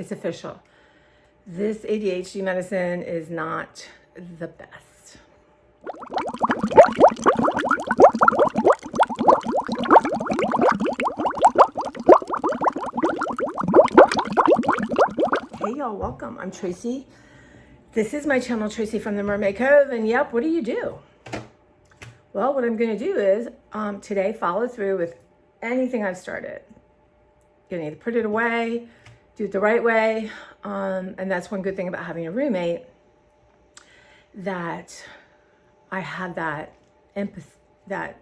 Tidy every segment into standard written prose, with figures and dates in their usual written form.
It's official. This ADHD medicine is not the best. Hey y'all, welcome. I'm Tracy. This is my channel, Tracy from the Mermaid Cove, and yep, what do you do? Well, what I'm going to do is today follow through with anything I've started. You're going to either put it away, do it the right way, and that's one good thing about having a roommate, that I have that empathy, that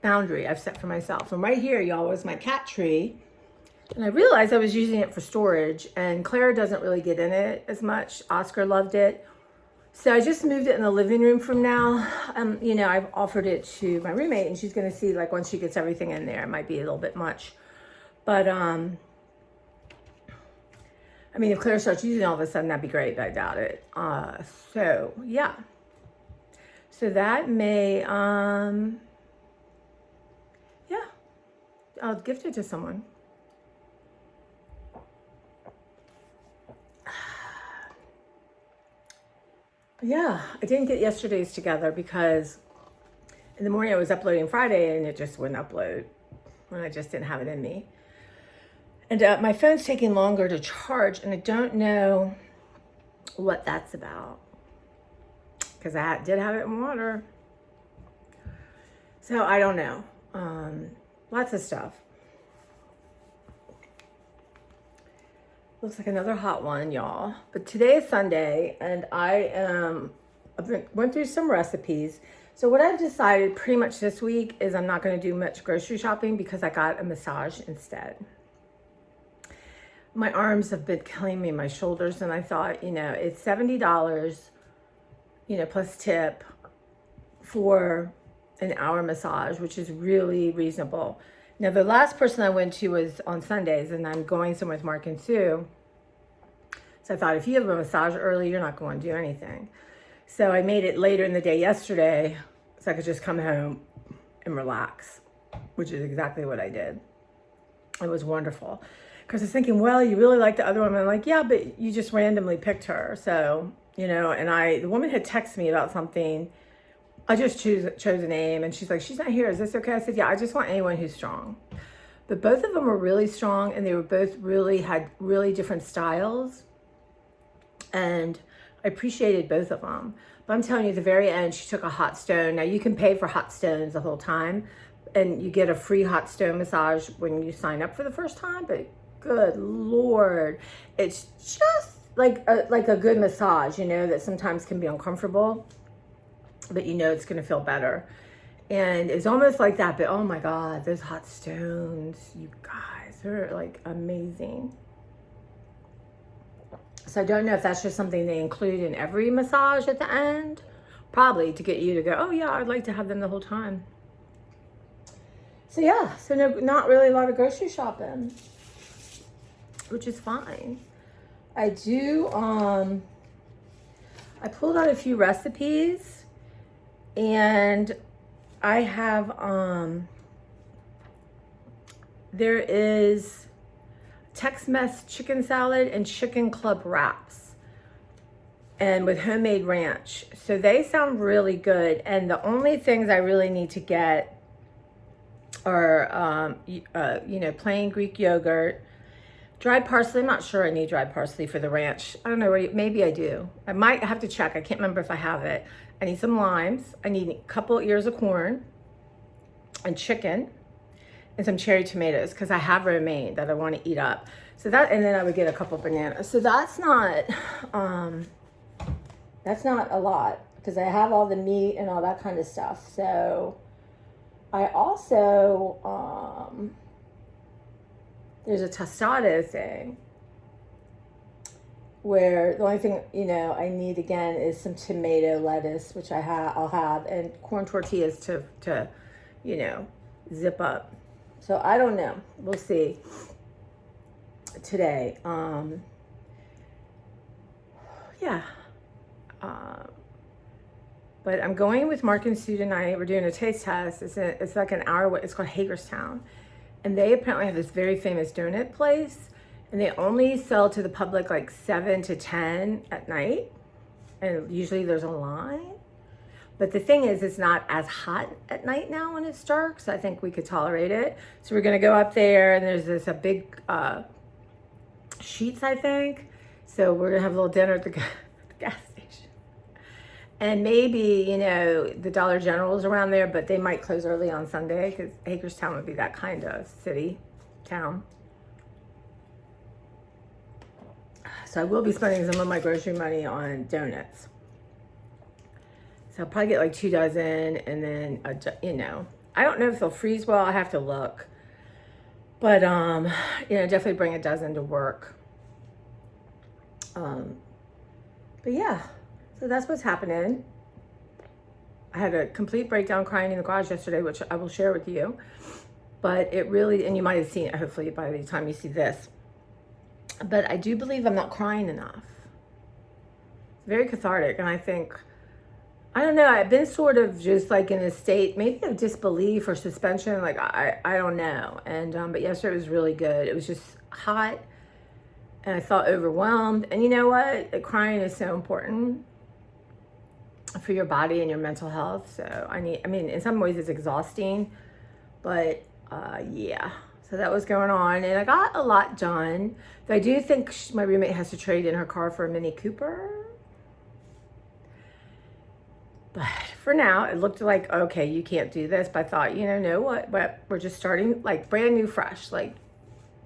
boundary I've set for myself. And right here, y'all, was my cat tree. And I realized I was using it for storage, and Clara doesn't really get in it as much. Oscar loved it. So I just moved it in the living room from now. You know, I've offered it to my roommate, and she's going to see, like, once she gets everything in there, it might be a little bit much. But, I mean, if Claire starts using it all of a sudden, that'd be great, but I doubt it. So, yeah. So that may, yeah, I'll gift it to someone. Yeah, I didn't get yesterday's together because in the morning I was uploading Friday and it just wouldn't upload when I just didn't have it in me. And my phone's taking longer to charge, and I don't know what that's about because I did have it in water. So I don't know. Lots of stuff. Looks like another hot one, y'all. But today is Sunday, and went through some recipes. So what I've decided pretty much this week is I'm not going to do much grocery shopping because I got a massage instead. My arms have been killing me, my shoulders, and I thought, you know, it's $70, you know, plus tip for an hour massage, which is really reasonable. Now, the last person I went to was on Sundays, and I'm going somewhere with Mark and Sue. So I thought, if you have a massage early, you're not going to do anything. So I made it later in the day yesterday so I could just come home and relax, which is exactly what I did. It was wonderful. Because I was thinking, well, you really like the other woman. I'm like, yeah, but you just randomly picked her. So, you know, and the woman had texted me about something. I just chose a name, and she's like, she's not here. Is this okay? I said, yeah, I just want anyone who's strong. But both of them were really strong, and they were both had really different styles. And I appreciated both of them. But I'm telling you, at the very end, she took a hot stone. Now, you can pay for hot stones the whole time, and you get a free hot stone massage when you sign up for the first time. But good Lord, it's just like a good massage, you know, that sometimes can be uncomfortable, but you know it's going to feel better. And it's almost like that, but oh my God, those hot stones, you guys, they're like amazing. So I don't know if that's just something they include in every massage at the end, probably to get you to go, oh yeah, I'd like to have them the whole time. So yeah, so no, not really a lot of grocery shopping, which is fine. I pulled out a few recipes, and I have, there is Tex-Mex chicken salad and chicken club wraps, and with homemade ranch. So they sound really good. And the only things I really need to get are, you know, plain Greek yogurt, dried parsley. I'm not sure I need dried parsley for the ranch. I don't know, maybe I do. I might have to check. I can't remember if I have it. I need some limes. I need a couple ears of corn and chicken and some cherry tomatoes because I have romaine that I want to eat up. So that, and then I would get a couple bananas. So that's not a lot because I have all the meat and all that kind of stuff. So I also, there's a tostado thing where the only thing, you know, I need again is some tomato lettuce, which I'll have, and corn tortillas to, you know, zip up. So I don't know. We'll see today. Yeah. But I'm going with Mark and Sue tonight. We're doing a taste test. It's like an hour. It's called Hagerstown. And they apparently have this very famous donut place. and they only sell to the public like 7 to 10 at night, and usually there's a line. But the thing is, it's not as hot at night now when it's dark, so I think we could tolerate it. So we're gonna go up there, and there's a big Sheets, I think. So we're gonna have a little dinner at the gas station. And maybe, the Dollar General's around there, but they might close early on Sunday because Hagerstown would be that kind of city, town. So I will be spending some of my grocery money on donuts. So I'll probably get like 2 dozen, and then, I don't know if they'll freeze well. I have to look. But, definitely bring a dozen to work. But yeah, so that's what's happening. I had a complete breakdown crying in the garage yesterday, which I will share with you. But it really, and you might have seen it hopefully by the time you see this. But I do believe I'm not crying enough. It's very cathartic, and I think, I don't know, I've been sort of just like in a state, maybe of disbelief or suspension, like I don't know. And but yesterday was really good. It was just hot, and I felt overwhelmed. And you know what? Crying is so important for your body and your mental health. So in some ways it's exhausting, but yeah. So that was going on, and I got a lot done. I do think my roommate has to trade in her car for a Mini Cooper. But for now, it looked like, okay, you can't do this. But I thought, know what? But we're just starting like brand new, fresh. Like,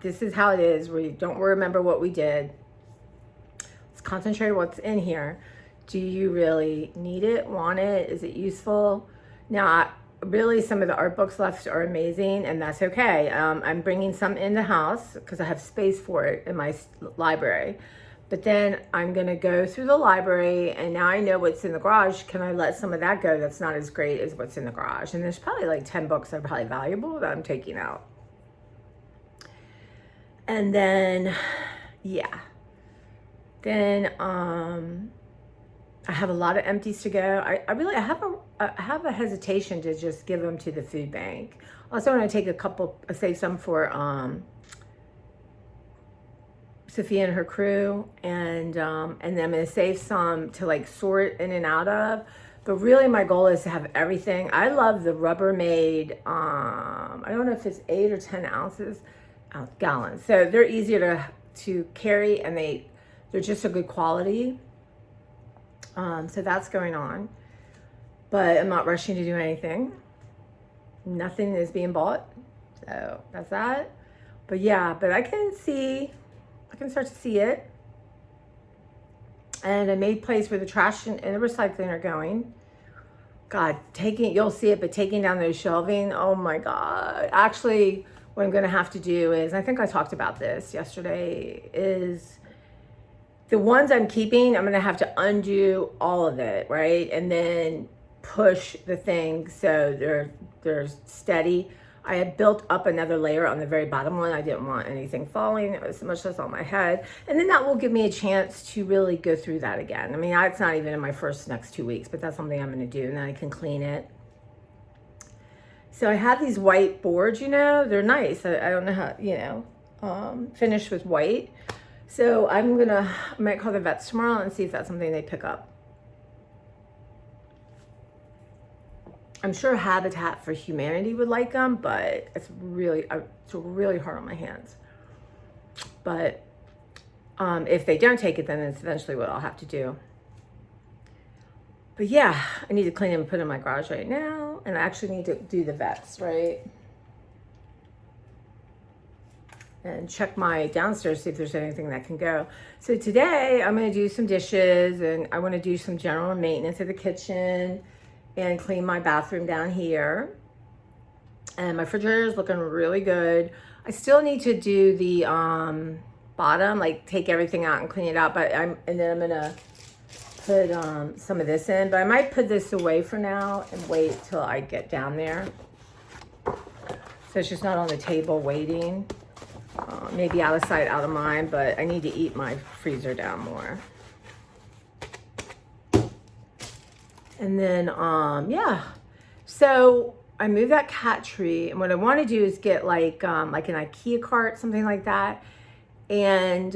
this is how it is. We don't remember what we did. Let's concentrate on what's in here. Do you really need it, want it? Is it useful? Now, really, some of the art books left are amazing, and that's okay. I'm bringing some in the house because I have space for it in my library. But then I'm going to go through the library, and now I know what's in the garage. Can I let some of that go that's not as great as what's in the garage? And there's probably like 10 books that are probably valuable that I'm taking out. And then, yeah. Then I have a lot of empties to go. I have a hesitation to just give them to the food bank. Also, want to take save some for Sophia and her crew, and then I'm gonna save some to like sort in and out of. But really, my goal is to have everything. I love the Rubbermaid. I don't know if it's 8 or 10 gallons. So they're easier to carry, and they're just a good quality. So that's going on, but I'm not rushing to do anything. Nothing is being bought, so that's that. But yeah, but I can start to see it. And I made place where the trash and the recycling are going. God, you'll see it, but taking down those shelving, oh my God. Actually, what I'm gonna have to do is, I think I talked about this yesterday, is the ones I'm keeping, I'm gonna have to undo all of it, right? And then push the thing so they're steady. I had built up another layer on the very bottom one. I didn't want anything falling. It was much less on my head. And then that will give me a chance to really go through that again. It's not even in my next 2 weeks, but that's something I'm gonna do, and then I can clean it. So I have these white boards, they're nice. I don't know how, finished with white. So I might call the vets tomorrow and see if that's something they pick up. I'm sure Habitat for Humanity would like them, but it's really hard on my hands. But if they don't take it, then it's eventually what I'll have to do. But yeah, I need to clean them and put them in my garage right now. And I actually need to do the vets, right? And check my downstairs, see if there's anything that can go. So today I'm gonna do some dishes, and I wanna do some general maintenance of the kitchen and clean my bathroom down here. And my refrigerator is looking really good. I still need to do the bottom, like take everything out and clean it out, and then I'm gonna put some of this in, but I might put this away for now and wait till I get down there. So it's just not on the table waiting. Maybe out of sight, out of mind, but I need to eat my freezer down more. And then, yeah. So I moved that cat tree, and what I want to do is get like an IKEA cart, something like that, And,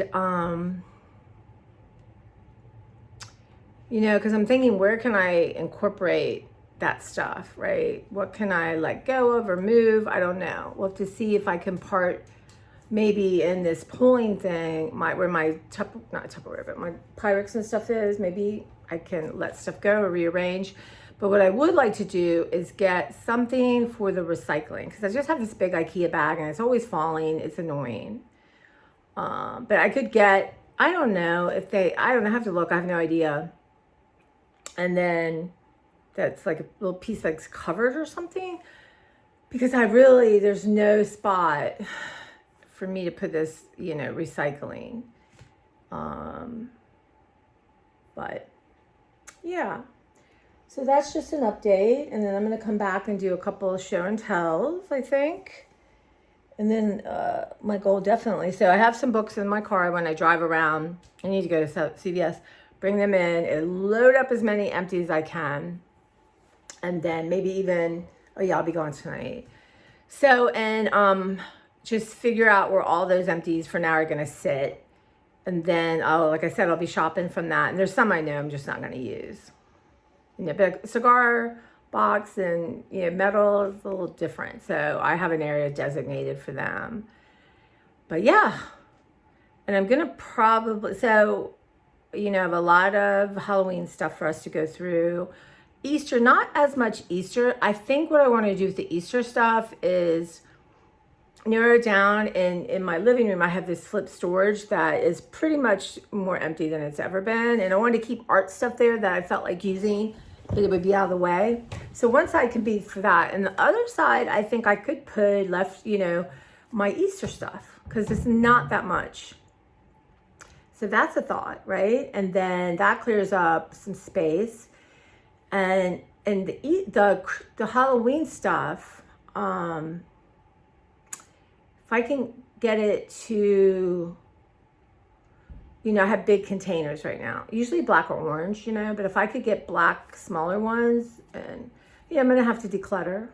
you know, because I'm thinking, where can I incorporate that stuff, right? What can I let go of or move? I don't know. We'll have to see if I can part maybe in this pulling thing, where my not Tupperware, but my Pyrex and stuff is. Maybe I can let stuff go or rearrange. But what I would like to do is get something for the recycling, because I just have this big IKEA bag and it's always falling. It's annoying. But I could get, I don't know if they, I don't know, I have to look. I have no idea. And then that's like a little piece that's covered or something, because there's no spot for me to put this, you know, recycling. But yeah, so that's just an update. And then I'm going to come back and do a couple of show and tells, I think. And then my goal definitely. So I have some books in my car when I drive around. I need to go to CVS, bring them in, and load up as many empties as I can. And then maybe even, oh yeah, I'll be going tonight. So, and just figure out where all those empties for now are going to sit. And then, like I said, I'll be shopping from that. And there's some I know I'm just not going to use. You know, but cigar box and, you know, metal is a little different. So I have an area designated for them. But yeah, and I'm going to probably, so, you know, I have a lot of Halloween stuff for us to go through. Easter, not as much Easter. I think what I want to do with the Easter stuff is narrow it down. And in my living room, I have this flip storage that is pretty much more empty than it's ever been. And I wanted to keep art stuff there that I felt like using, but it would be out of the way. So one side could be for that. And the other side, I think I could put you know, my Easter stuff, because it's not that much. So that's a thought, right? And then that clears up some space. And the Halloween stuff, if I can get it to, you know, I have big containers right now, usually black or orange, you know, but if I could get black, smaller ones, and yeah, I'm going to have to declutter.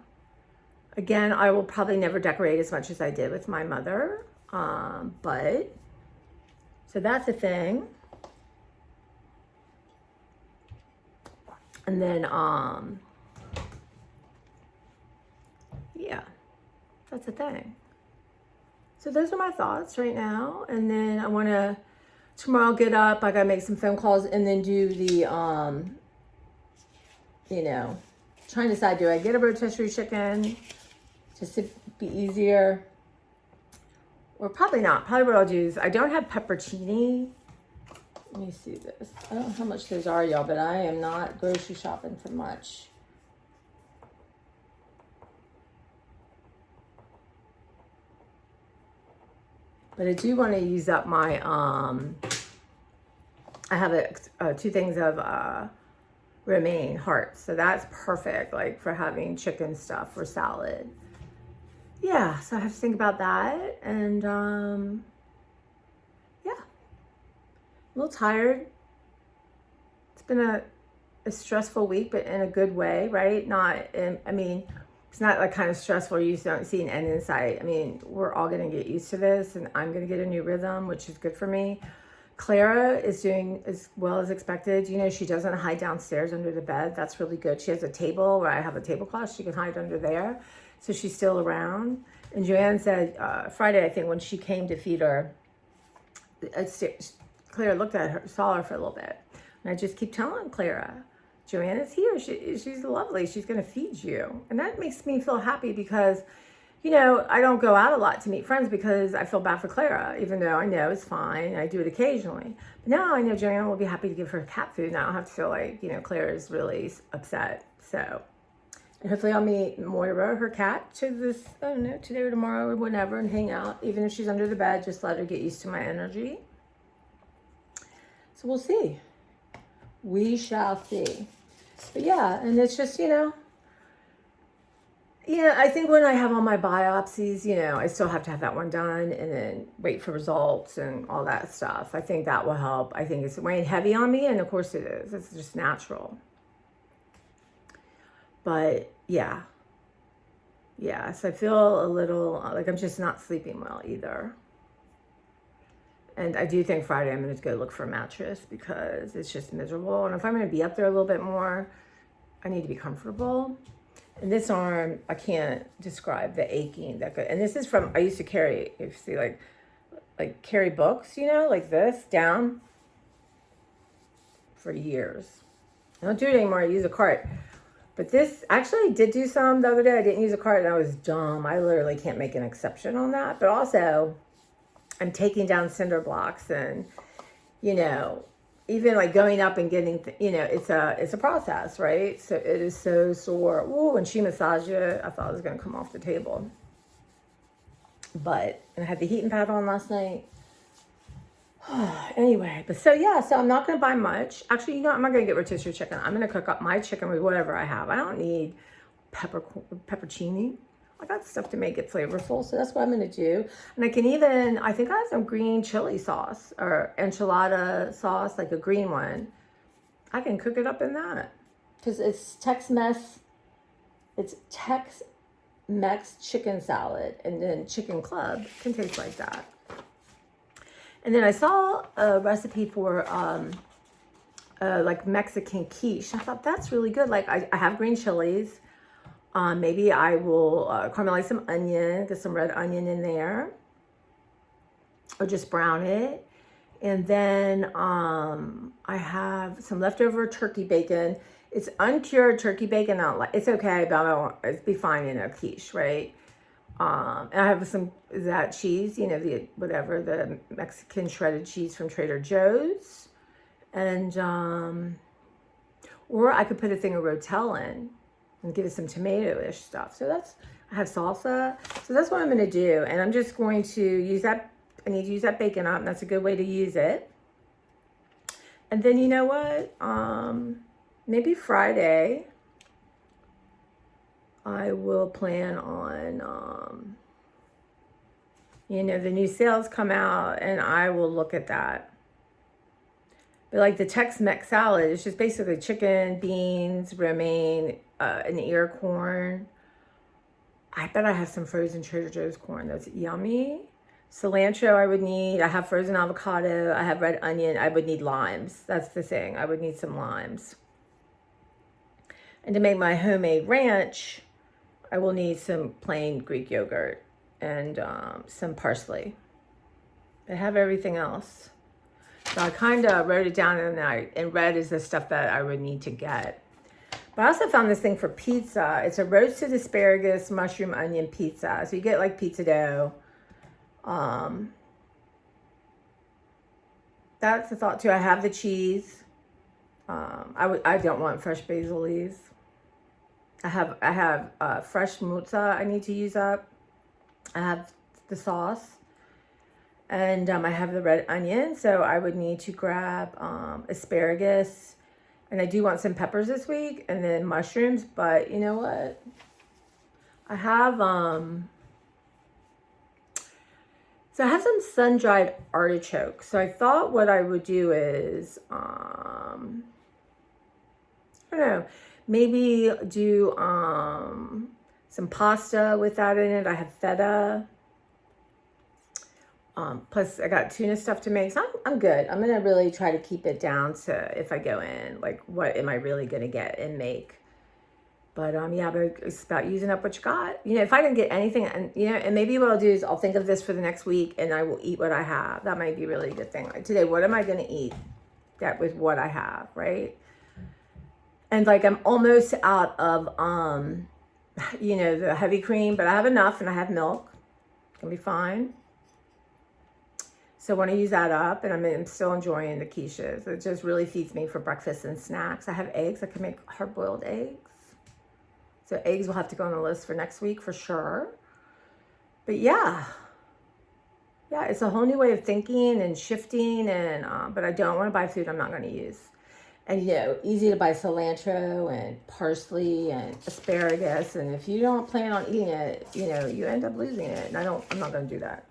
Again, I will probably never decorate as much as I did with my mother. But so that's a thing. And then, yeah, that's a thing. So those are my thoughts right now. And then I want to, tomorrow get up, I got to make some phone calls and then do the, you know, trying to decide, do I get a rotisserie chicken just to be easier? Or probably not. Probably what I'll do is, I don't have pepperoni. Let me see this. I don't know how much those are, y'all, but I am not grocery shopping for much. But I do want to use up my, I have 2 things of romaine hearts. So that's perfect, like for having chicken stuff or salad. Yeah, so I have to think about that. And yeah, a little tired. It's been a stressful week, but in a good way, right? I mean, it's not like kind of stressful you just don't see an end in sight. I mean, we're all going to get used to this, and I'm going to get a new rhythm, which is good for me. Clara is doing as well as expected. You know, she doesn't hide downstairs under the bed. That's really good. She has a table where I have a tablecloth. She can hide under there. So she's still around. And Joanne said Friday, I think, when she came to feed her, Clara looked at her, saw her for a little bit. And I just keep telling Clara, Joanne is here. She's lovely. She's going to feed you. And that makes me feel happy because, you know, I don't go out a lot to meet friends because I feel bad for Clara, even though I know it's fine. I do it occasionally. But now I know Joanne will be happy to give her cat food, and I don't have to feel like, you know, Clara is really upset. So, and hopefully I'll meet Moira, her cat, to this, I don't know, today or tomorrow or whenever, and hang out. Even if she's under the bed, just let her get used to my energy. So we'll see. We shall see. But yeah, and it's just, you know, yeah, I think when I have all my biopsies, you know, I still have to have that one done and then wait for results and all that stuff. I think that will help. I think it's weighing heavy on me, and of course it is. It's just natural. But yeah. Yeah, so I feel a little like I'm just not sleeping well either. And I do think Friday I'm going to go look for a mattress because it's just miserable. And if I'm going to be up there a little bit more, I need to be comfortable. And this arm, I can't describe the aching that good. And this is from, I used to carry, if you see, like carry books, you know, like this down for years. I don't do it anymore. I use a cart. But this, actually, I did do some the other day. I didn't use a cart and I was dumb. I literally can't make an exception on that. But also, I'm taking down cinder blocks and, you know, even like going up and getting, you know, it's a process, right? So it is so sore. Ooh, when she massaged it, I thought it was going to come off the table. But, and I had the heating pad on last night. Anyway, but so yeah, so I'm not going to buy much. Actually, you know, I'm not going to get rotisserie chicken. I'm going to cook up my chicken with whatever I have. I don't need pepperoni. I got stuff to make it flavorful, so that's what I'm going to do. And I can even, I think I have some green chili sauce or enchilada sauce, like a green one. I can cook it up in that because it's Tex-Mex chicken salad, and then Chicken Club can taste like that. And then I saw a recipe for like Mexican quiche. I thought that's really good. Like I have green chilies. Maybe I will caramelize some onion, get some red onion in there, or just brown it. And then I have some leftover turkey bacon. It's uncured turkey bacon. It's okay, but it'd be fine in a quiche, right? And I have some that cheese, you know, the Mexican shredded cheese from Trader Joe's, and or I could put a thing of Rotel in and give it some tomato-ish stuff. So I have salsa. So that's what I'm going to do, and I'm just going to use that. I need to use that bacon up, and that's a good way to use it. And then you know what? Maybe Friday I will plan on, you know, the new sales come out and I will look at that. But like the Tex-Mex salad, it's just basically chicken, beans, romaine, an ear corn. I bet I have some frozen Trader Joe's corn. That's yummy. Cilantro I would need. I have frozen avocado. I have red onion. I would need limes. That's the thing. I would need some limes. And to make my homemade ranch, I will need some plain Greek yogurt and some parsley. I have everything else. So I kind of wrote it down and red is the stuff that I would need to get. But I also found this thing for pizza. It's a roasted asparagus, mushroom, onion pizza. So you get like pizza dough. That's a thought too. I have the cheese. I don't want fresh basil leaves. I have fresh mozza I need to use up. I have the sauce. And I have the red onion. So I would need to grab asparagus. And I do want some peppers this week. And then mushrooms. But you know what? I have... So I have some sun-dried artichokes. So I thought what I would do is... I don't know... Maybe do some pasta with that in it. I have feta. Plus, I got tuna stuff to make. So I'm good. I'm going to really try to keep it down to if I go in, like, what am I really going to get and make? But, yeah, but it's about using up what you got. You know, if I didn't get anything, and, you know, and maybe what I'll do is I'll think of this for the next week and I will eat what I have. That might be a really good thing. Like today, what am I going to eat that with what I have, right? And like I'm almost out of, you know, the heavy cream, but I have enough and I have milk. Gonna be fine. So I want to use that up, and I'm still enjoying the quiches. It just really feeds me for breakfast and snacks. I have eggs. I can make hard-boiled eggs. So eggs will have to go on the list for next week for sure. But yeah, it's a whole new way of thinking and shifting, and but I don't want to buy food I'm not going to use. And, you know, easy to buy cilantro and parsley and asparagus. And if you don't plan on eating it, you know, you end up losing it. And I'm not going to do that.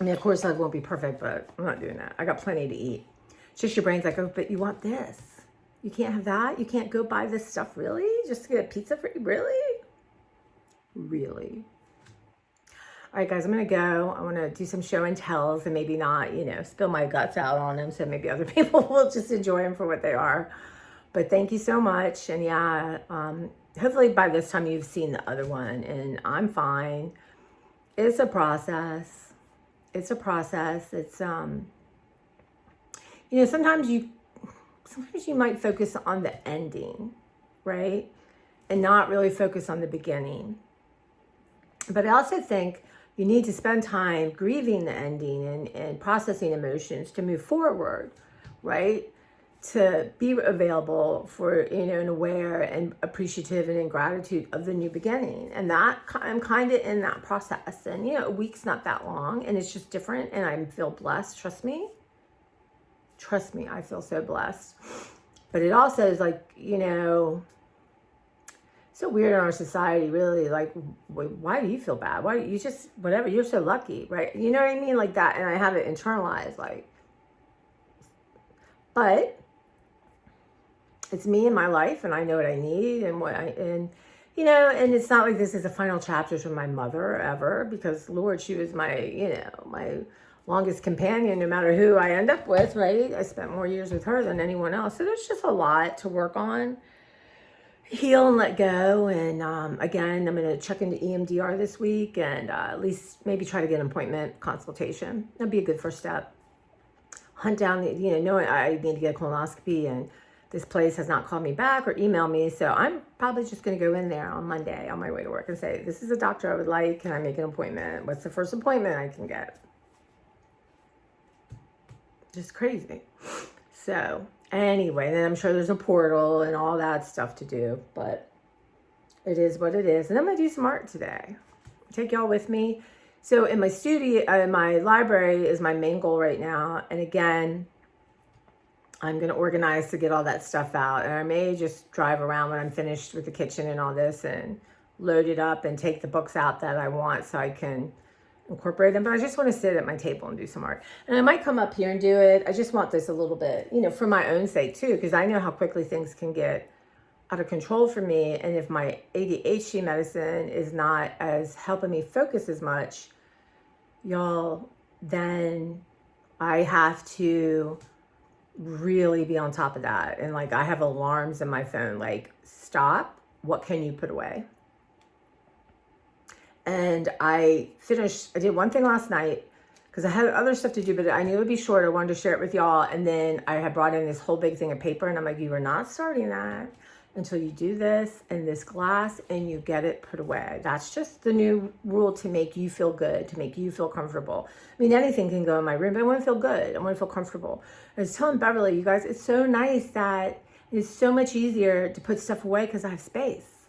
I mean, of course, I won't be perfect, but I'm not doing that. I got plenty to eat. It's just your brain's like, oh, but you want this. You can't have that. You can't go buy this stuff, really? Just to get a pizza for you? Really? Really? All right, guys, I'm going to go. I want to do some show and tells and maybe not, spill my guts out on them. So maybe other people will just enjoy them for what they are. But thank you so much. And yeah, hopefully by this time you've seen the other one and I'm fine. It's a process. It's a process. It's, sometimes you might focus on the ending, right? And not really focus on the beginning. But I also think you need to spend time grieving the ending and processing emotions to move forward, right? To be available for, and aware and appreciative and in gratitude of the new beginning. And that I'm kind of in that process. And, a week's not that long and it's just different. And I feel blessed. Trust me, I feel so blessed. But it also is like, so weird in our society, really. Like, why do you feel bad? Why you just, whatever, you're so lucky, right? You know what I mean? Like that. And I have it internalized, but it's me and my life and I know what I need and it's not like this is the final chapters with my mother ever, because Lord, she was my, my longest companion, no matter who I end up with, right? I spent more years with her than anyone else. So there's just a lot to work on. Heal and let go. And again, I'm going to check into EMDR this week and at least maybe try to get an appointment consultation. That'd be a good first step. Hunt down, knowing I need to get a colonoscopy and this place has not called me back or emailed me. So I'm probably just going to go in there on Monday on my way to work and say, this is a doctor I would like. Can I make an appointment? What's the first appointment I can get? Just crazy. So anyway, then I'm sure there's a portal and all that stuff to do, but it is what it is. And I'm going to do some art today. Take y'all with me. So in my studio, my library is my main goal right now. And again, I'm going to organize to get all that stuff out. And I may just drive around when I'm finished with the kitchen and all this and load it up and take the books out that I want so I can incorporate them. But I just want to sit at my table and do some art. And I might come up here and do it. I just want this a little bit, for my own sake too, because I know how quickly things can get out of control for me. And if my ADHD medicine is not as helping me focus as much, y'all, then I have to really be on top of that. And like, I have alarms in my phone, like, stop, what can you put away? And I did one thing last night because I had other stuff to do, but I knew it would be short. I wanted to share it with y'all. And then I had brought in this whole big thing of paper and I'm like, you are not starting that until you do this in this glass and you get it put away. That's just the new rule to make you feel good, to make you feel comfortable. I mean, anything can go in my room, but I want to feel good. I want to feel comfortable. I was telling Beverly, you guys, it's so nice that it's so much easier to put stuff away because I have space.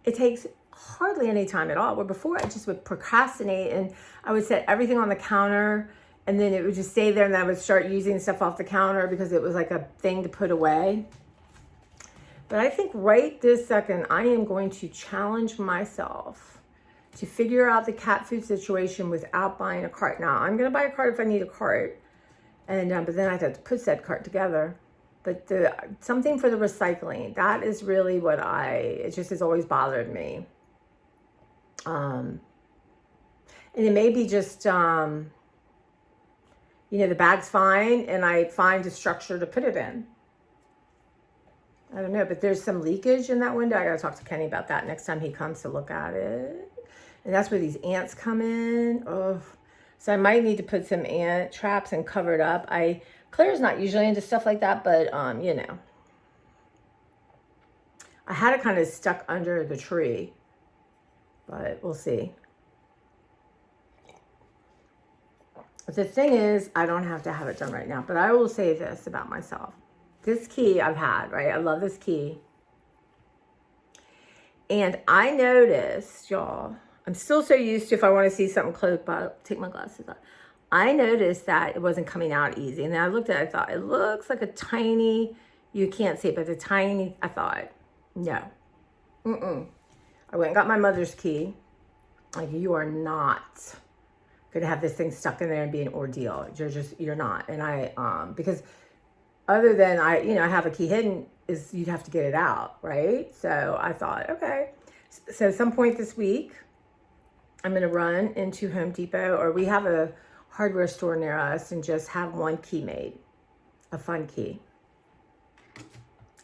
It takes hardly any time at all. Where before I just would procrastinate and I would set everything on the counter and then it would just stay there and I would start using stuff off the counter because it was like a thing to put away. But I think right this second, I am going to challenge myself to figure out the cat food situation without buying a cart. Now, I'm going to buy a cart if I need a cart. And but then I have to put said cart together. But something for the recycling, that is really what it just has always bothered me. And it may be just, the bag's fine and I find a structure to put it in. I don't know, but there's some leakage in that window. I got to talk to Kenny about that next time he comes to look at it. And that's where these ants come in. Oh, so I might need to put some ant traps and cover it up. Claire's not usually into stuff like that, but, I had it kind of stuck under the tree, but we'll see. The thing is, I don't have to have it done right now, but I will say this about myself. This key I've had, right? I love this key. And I noticed, y'all, I'm still so used to if I want to see something close, but I'll take my glasses off. I noticed that it wasn't coming out easy. And then I looked at it, I thought, it looks like a tiny, you can't see it, but I thought, no. I went and got my mother's key. Like, you are not going to have this thing stuck in there and be an ordeal. You're not. And because other than I have a key hidden, is you'd have to get it out, right? So I thought, okay. So some point this week, I'm going to run into Home Depot, or we have a hardware store near us, and just have one key made. A fun key.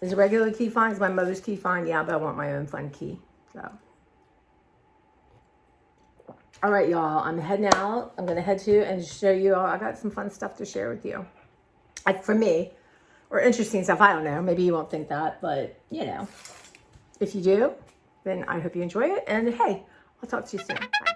Is a regular key fine? Is my mother's key fine? Yeah, but I want my own fun key. So. All right, y'all. I'm heading out. I'm going to head to and show you all. I got some fun stuff to share with you. For me. Or interesting stuff. I don't know. Maybe you won't think that. But, you know. If you do, then I hope you enjoy it. And, hey, I'll talk to you soon. Bye.